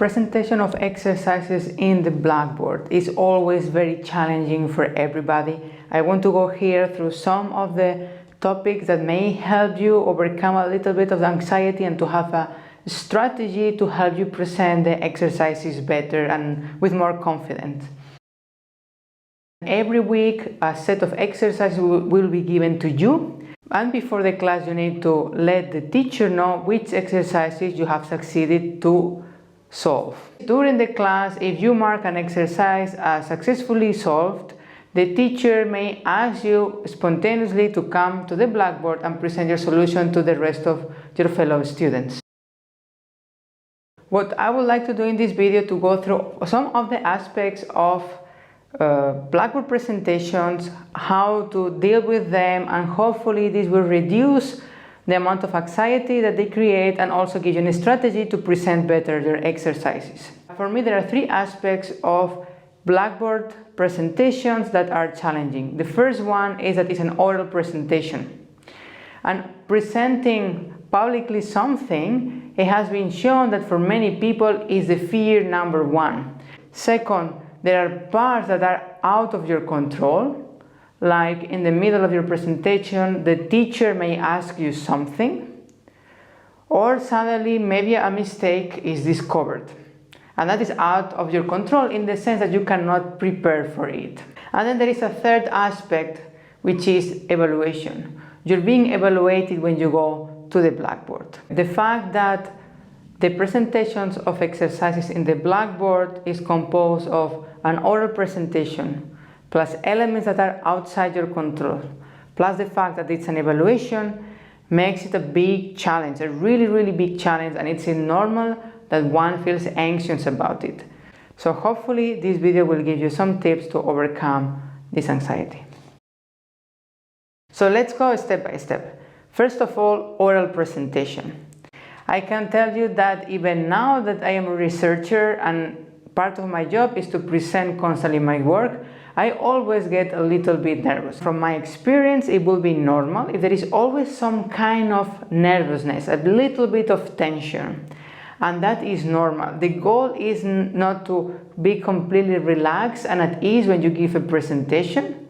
Presentation of exercises in the blackboard is always very challenging for everybody. I want to go here through some of the topics that may help you overcome a little bit of the anxiety and to have a strategy to help you present the exercises better and with more confidence. Every week a set of exercises will be given to you, and before the class you need to let the teacher know which exercises you have succeeded to solve. During the class, if you mark an exercise as successfully solved, the teacher may ask you spontaneously to come to the blackboard and present your solution to the rest of your fellow students. What I would like to do in this video to go through some of the aspects of blackboard presentations, how to deal with them, and hopefully this will reduce the amount of anxiety that they create and also give you a strategy to present better your exercises. For me, there are three aspects of blackboard presentations that are challenging. The first one is that it's an oral presentation. And presenting publicly something, it has been shown that for many people is the fear number one. Second, there are parts that are out of your control. Like in the middle of your presentation, the teacher may ask you something, or suddenly maybe a mistake is discovered. And that is out of your control in the sense that you cannot prepare for it. And then there is a third aspect, which is evaluation. You're being evaluated when you go to the blackboard. The fact that the presentations of exercises in the blackboard is composed of an oral presentation, plus elements that are outside your control, plus the fact that it's an evaluation, makes it a big challenge, a really big challenge, and it's normal that one feels anxious about it. So hopefully this video will give you some tips to overcome this anxiety. So let's go step by step. First of all, oral presentation. I can tell you that even now that I am a researcher and part of my job is to present constantly my work, I always get a little bit nervous. From my experience, it will be normal if there is always some kind of nervousness, a little bit of tension, and that is normal. The goal is not to be completely relaxed and at ease when you give a presentation,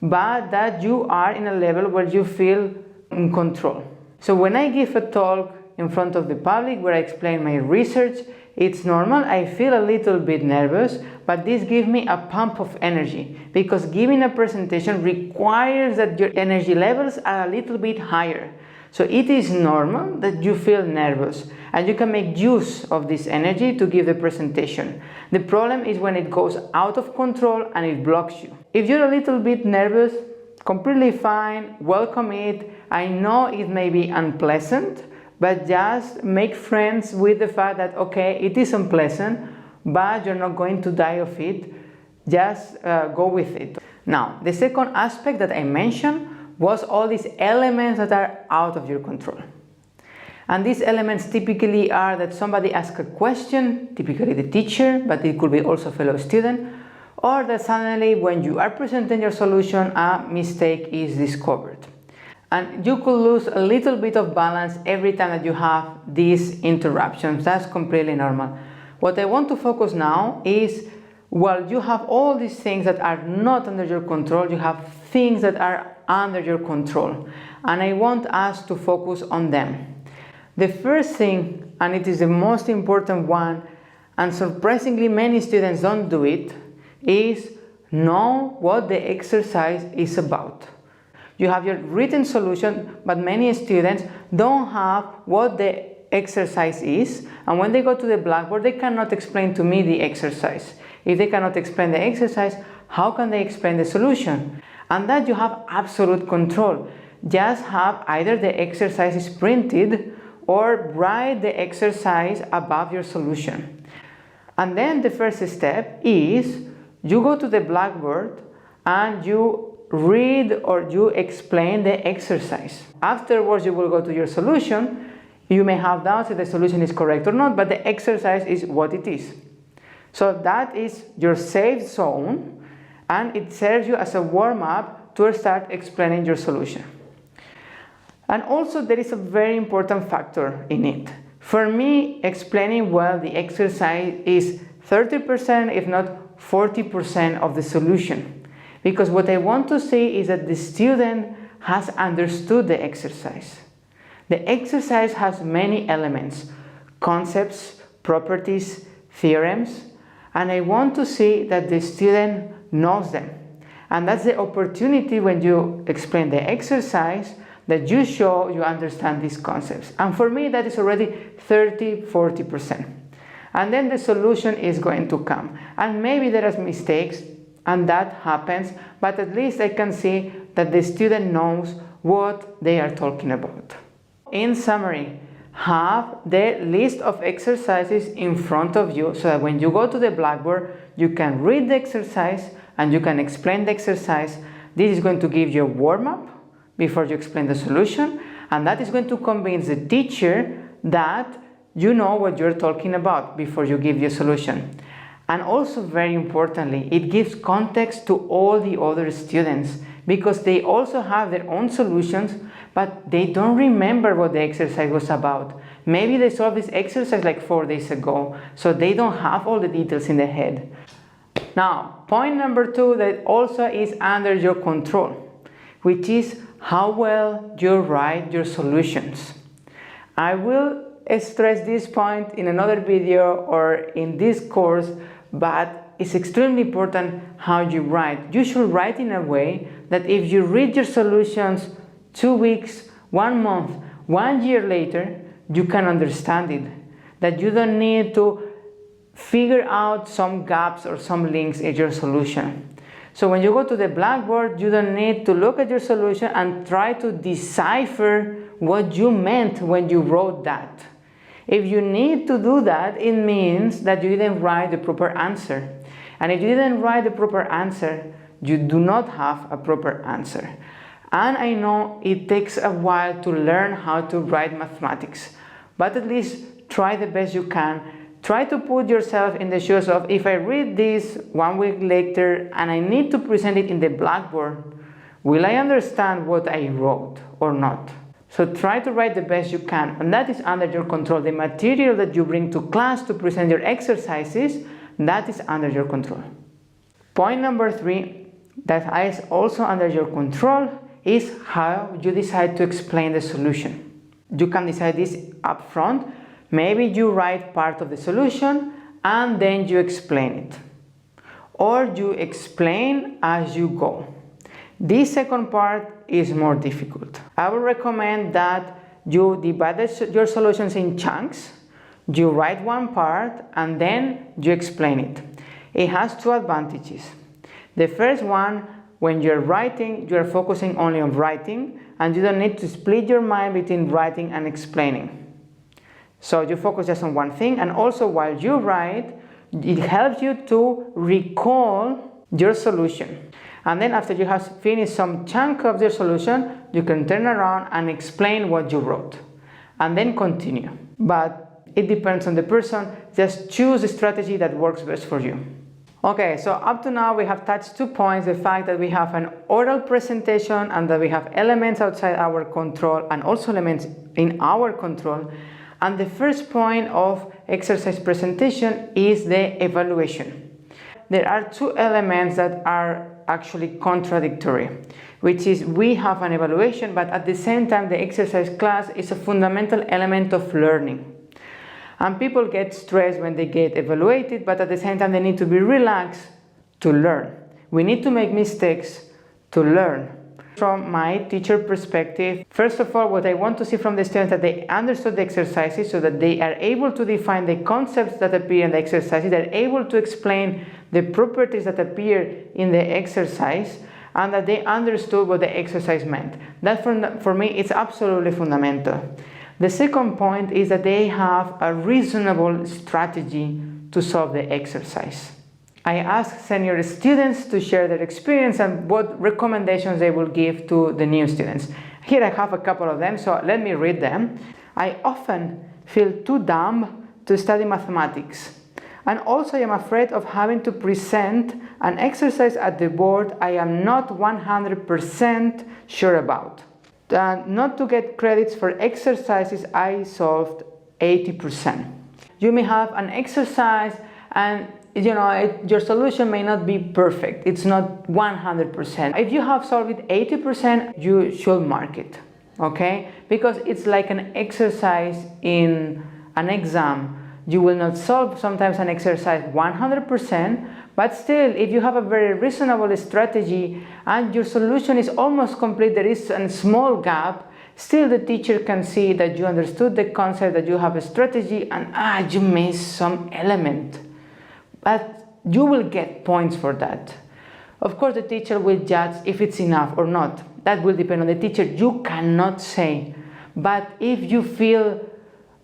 but that you are in a level where you feel in control. So when I give a talk in front of the public where I explain my research, it's normal, I feel a little bit nervous, but this gives me a pump of energy, because giving a presentation requires that your energy levels are a little bit higher. So it is normal that you feel nervous, and you can make use of this energy to give the presentation. The problem is when it goes out of control and it blocks you. If you're a little bit nervous, completely fine, welcome it. I know it may be unpleasant, but just make friends with the fact that, okay, it is unpleasant, but you're not going to die of it. Just go with it. Now, the second aspect that I mentioned was all these elements that are out of your control. And these elements typically are that somebody asks a question, typically the teacher, but it could be also a fellow student, or that suddenly when you are presenting your solution, a mistake is discovered. And you could lose a little bit of balance every time that you have these interruptions. That's completely normal. What I want to focus now is, while you have all these things that are not under your control, you have things that are under your control. And I want us to focus on them. The first thing, and it is the most important one, and surprisingly many students don't do it, is know what the exercise is about. You have your written solution, but many students don't have what the exercise is, and when they go to the blackboard, they cannot explain to me the exercise. If they cannot explain the exercise, how can they explain the solution? And that you have absolute control. Just have either the exercises printed or write the exercise above your solution. And then the first step is you go to the blackboard and you read or you explain the exercise. Afterwards, you will go to your solution. You may have doubts if the solution is correct or not, but the exercise is what it is. So that is your safe zone, and it serves you as a warm-up to start explaining your solution. And also there is a very important factor in it. For me, explaining well the exercise is 30%, if not 40% of the solution. Because what I want to say is that the student has understood the exercise. The exercise has many elements, concepts, properties, theorems, and I want to see that the student knows them. And that's the opportunity when you explain the exercise that you show you understand these concepts. And for me, that is already 30–40%. And then the solution is going to come. And maybe there are mistakes, and that happens, but at least I can see that the student knows what they are talking about. In summary, have the list of exercises in front of you so that when you go to the blackboard, you can read the exercise and you can explain the exercise. This is going to give you a warm-up before you explain the solution, and that is going to convince the teacher that you know what you're talking about before you give your solution. And also, very importantly, it gives context to all the other students because they also have their own solutions, but they don't remember what the exercise was about. Maybe they solved this exercise like 4 days ago, so they don't have all the details in their head. Now, point number 2 that also is under your control, which is how well you write your solutions. I will stress this point in another video or in this course, but it's extremely important how you write. You should write in a way that if you read your solutions 2 weeks, 1 month, 1 year later, you can understand it. That you don't need to figure out some gaps or some links in your solution. So when you go to the blackboard, you don't need to look at your solution and try to decipher what you meant when you wrote that. If you need to do that, it means that you didn't write the proper answer. And if you didn't write the proper answer, you do not have a proper answer. And I know it takes a while to learn how to write mathematics, but at least try the best you can. Try to put yourself in the shoes of, if I read this 1 week later and I need to present it in the blackboard, will I understand what I wrote or not? So try to write the best you can, and that is under your control. The material that you bring to class to present your exercises, that is under your control. Point number 3 that is also under your control is how you decide to explain the solution. You can decide this up front. Maybe you write part of the solution and then you explain it. Or you explain as you go. This second part is more difficult. I would recommend that you divide your solutions in chunks. You write one part and then you explain it. It has 2 advantages. The first one, when you're writing, you're focusing only on writing and you don't need to split your mind between writing and explaining. So you focus just on one thing, and also while you write, it helps you to recall your solution. And then after you have finished some chunk of your solution, you can turn around and explain what you wrote. And then continue. But it depends on the person. Just choose the strategy that works best for you. Okay, so up to now we have touched 2 points. The fact that we have an oral presentation and that we have elements outside our control and also elements in our control. And the first point of exercise presentation is the evaluation. There are 2 elements that are actually contradictory, which is we have an evaluation, but at the same time the exercise class is a fundamental element of learning. And people get stressed when they get evaluated, but at the same time they need to be relaxed to learn. We need to make mistakes to learn. From my teacher perspective, first of all, what I want to see from the students is that they understood the exercises so that they are able to define the concepts that appear in the exercises, they're able to explain the properties that appear in the exercise, and that they understood what the exercise meant. That for me, it's absolutely fundamental. The second point is that they have a reasonable strategy to solve the exercise. I asked senior students to share their experience and what recommendations they will give to the new students. Here I have a couple of them, so let me read them. I often feel too dumb to study mathematics. And also I am afraid of having to present an exercise at the board I am not 100% sure about. Not to get credits for exercises I solved 80%. You may have an exercise and your solution may not be perfect. It's not 100%. If you have solved it 80%, you should mark it, okay? Because it's like an exercise in an exam. You will not solve sometimes an exercise 100%, but still, if you have a very reasonable strategy and your solution is almost complete, there is a small gap, still the teacher can see that you understood the concept, that you have a strategy, and you missed some element. But you will get points for that. Of course, the teacher will judge if it's enough or not. That will depend on the teacher. You cannot say. But if you feel,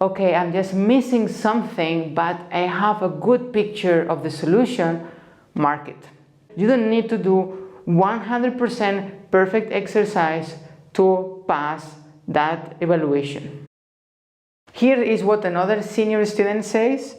okay, I'm just missing something, but I have a good picture of the solution, mark it. You don't need to do 100% perfect exercise to pass that evaluation. Here is what another senior student says.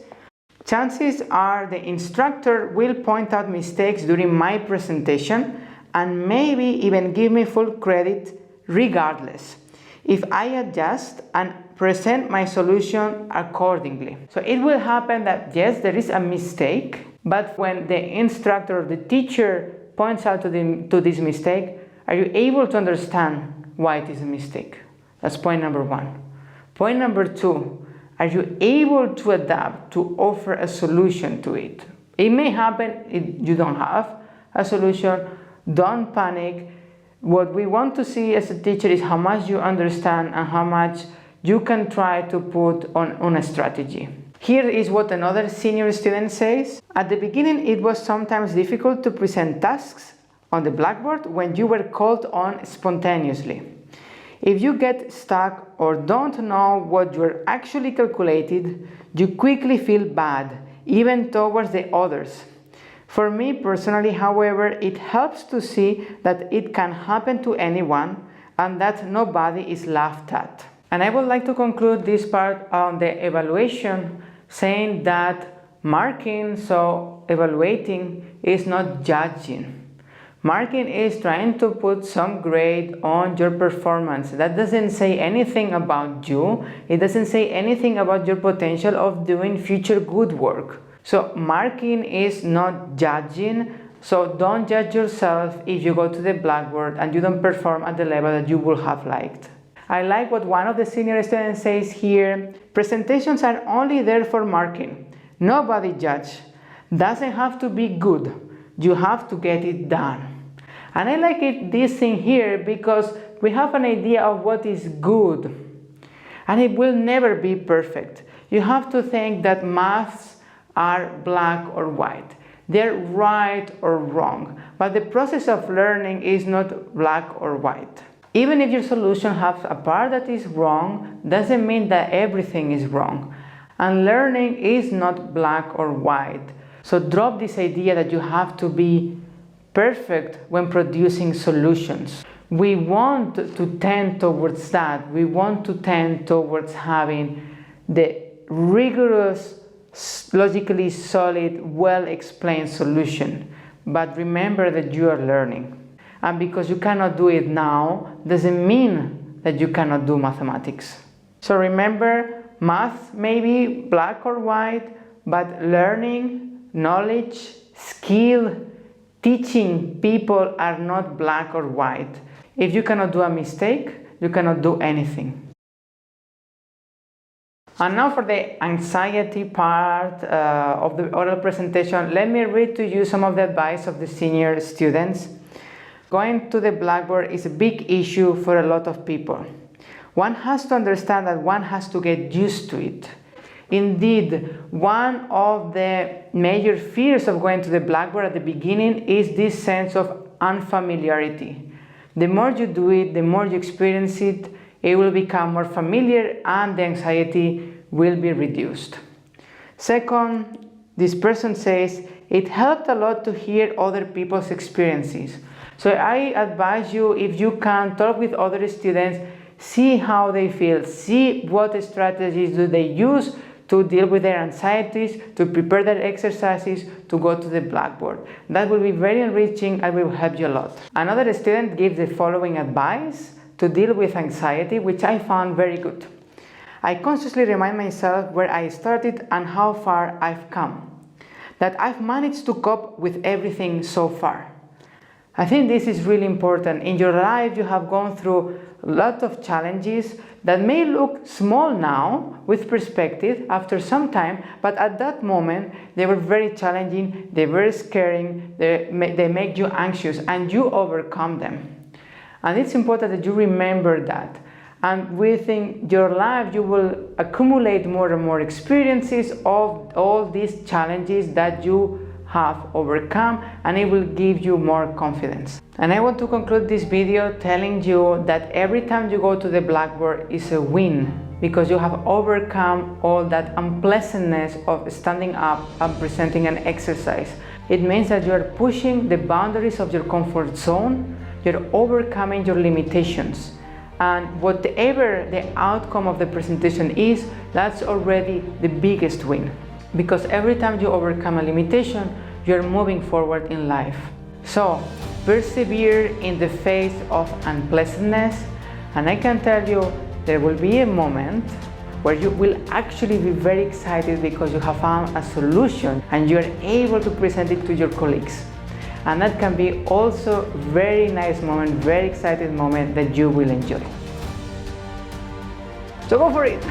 Chances are the instructor will point out mistakes during my presentation and maybe even give me full credit regardless, if I adjust and present my solution accordingly. So it will happen that yes, there is a mistake, but when the instructor or the teacher points out to this mistake, are you able to understand why it is a mistake? That's point number one. Point number two, are you able to adapt, to offer a solution to it? It may happen if you don't have a solution. Don't panic. What we want to see as a teacher is how much you understand and how much you can try to put on a strategy. Here is what another senior student says. At the beginning, it was sometimes difficult to present tasks on the blackboard when you were called on spontaneously. If you get stuck or don't know what you're actually calculated, you quickly feel bad, even towards the others. For me personally, however, it helps to see that it can happen to anyone and that nobody is laughed at. And I would like to conclude this part on the evaluation saying that marking, so evaluating, is not judging. Marking is trying to put some grade on your performance. That doesn't say anything about you. It doesn't say anything about your potential of doing future good work. So marking is not judging. So don't judge yourself if you go to the blackboard and you don't perform at the level that you would have liked. I like what one of the senior students says here. Presentations are only there for marking. Nobody judge. Doesn't have to be good. You have to get it done. And I like this thing here because we have an idea of what is good. And it will never be perfect. You have to think that maths are black or white. They're right or wrong. But the process of learning is not black or white. Even if your solution has a part that is wrong, doesn't mean that everything is wrong. And learning is not black or white. So drop this idea that you have to be perfect when producing solutions. We want to tend towards that. We want to tend towards having the rigorous, logically solid, well-explained solution. But remember that you are learning. And because you cannot do it now, doesn't mean that you cannot do mathematics. So remember, math may be black or white, but learning, knowledge, skill, teaching people are not black or white. If you cannot do a mistake, you cannot do anything. And now for the anxiety part of the oral presentation, let me read to you some of the advice of the senior students. Going to the blackboard is a big issue for a lot of people. One has to understand that one has to get used to it. Indeed, one of the major fears of going to the blackboard at the beginning is this sense of unfamiliarity. The more you do it, the more you experience it, it will become more familiar and the anxiety will be reduced. Second, this person says, it helped a lot to hear other people's experiences. So I advise you, if you can, talk with other students, see how they feel, see what strategies do they use to deal with their anxieties, to prepare their exercises, to go to the blackboard. That will be very enriching and will help you a lot. Another student gives the following advice to deal with anxiety, which I found very good. I consciously remind myself where I started and how far I've come, that I've managed to cope with everything so far. I think this is really important. In your life, you have gone through a lot of challenges that may look small now with perspective after some time, but at that moment they were very challenging, they were scaring, they make you anxious, and you overcome them. And it's important that you remember that. And within your life, you will accumulate more and more experiences of all these challenges that you have overcome, and it will give you more confidence. And I want to conclude this video telling you that every time you go to the blackboard is a win, because you have overcome all that unpleasantness of standing up and presenting an exercise. It means that you are pushing the boundaries of your comfort zone, you're overcoming your limitations. And whatever the outcome of the presentation is, that's already the biggest win. Because every time you overcome a limitation, you're moving forward in life. So, persevere in the face of unpleasantness, and I can tell you there will be a moment where you will actually be very excited because you have found a solution and you're able to present it to your colleagues. And that can be also a very nice moment, very exciting moment that you will enjoy. So go for it!